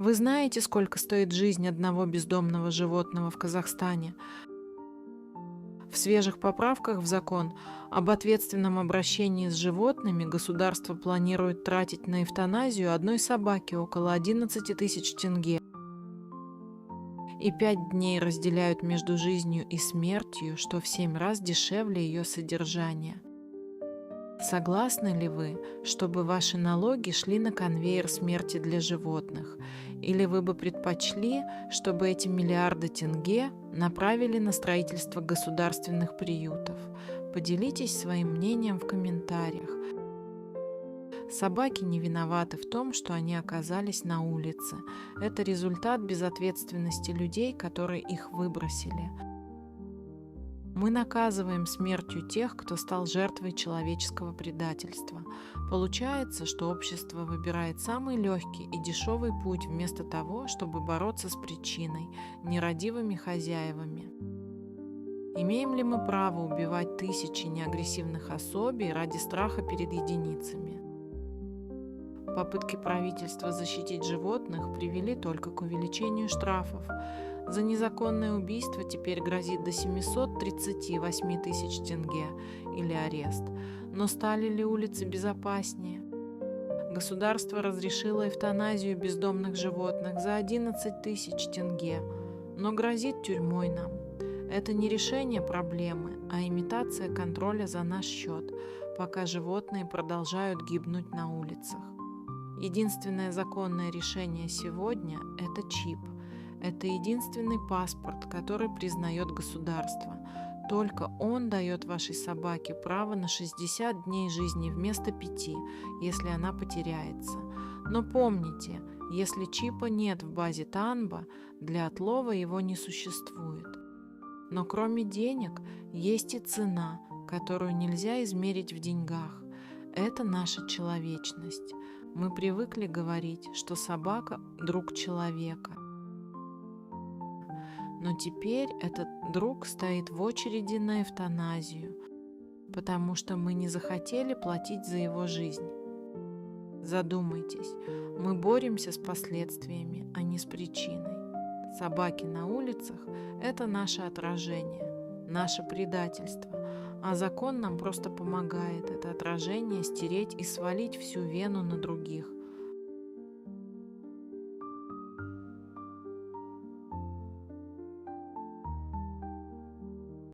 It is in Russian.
Вы знаете, сколько стоит жизнь одного бездомного животного в Казахстане? В свежих поправках в закон об ответственном обращении с животными государство планирует тратить на эвтаназию одной собаки около 11 тысяч тенге. И 5 дней разделяют между жизнью и смертью, что в 7 раз дешевле ее содержания. Согласны ли вы, чтобы ваши налоги шли на конвейер смерти для животных? Или вы бы предпочли, чтобы эти миллиарды тенге направили на строительство государственных приютов? Поделитесь своим мнением в комментариях. Собаки не виноваты в том, что они оказались на улице. Это результат безответственности людей, которые их выбросили. Мы наказываем смертью тех, кто стал жертвой человеческого предательства. Получается, что общество выбирает самый легкий и дешевый путь вместо того, чтобы бороться с причиной, нерадивыми хозяевами. Имеем ли мы право убивать тысячи неагрессивных особей ради страха перед единицами? Попытки правительства защитить животных привели только к увеличению штрафов. За незаконное убийство теперь грозит до 738 тысяч тенге или арест. Но стали ли улицы безопаснее? Государство разрешило эвтаназию бездомных животных за 11 тысяч тенге, но грозит тюрьмой нам. Это не решение проблемы, а имитация контроля за наш счет, пока животные продолжают гибнуть на улицах. Единственное законное решение сегодня – это чип. Это единственный паспорт, который признает государство. Только он дает вашей собаке право на 60 дней жизни вместо 5, если она потеряется. Но помните, если чипа нет в базе Танба, для отлова его не существует. Но кроме денег есть и цена, которую нельзя измерить в деньгах. Это наша человечность. Мы привыкли говорить, что собака – друг человека. Но теперь этот друг стоит в очереди на эвтаназию, потому что мы не захотели платить за его жизнь. Задумайтесь, мы боремся с последствиями, а не с причиной. Собаки на улицах – это наше отражение, наше предательство, а закон нам просто помогает это отражение стереть и свалить всю вину на других.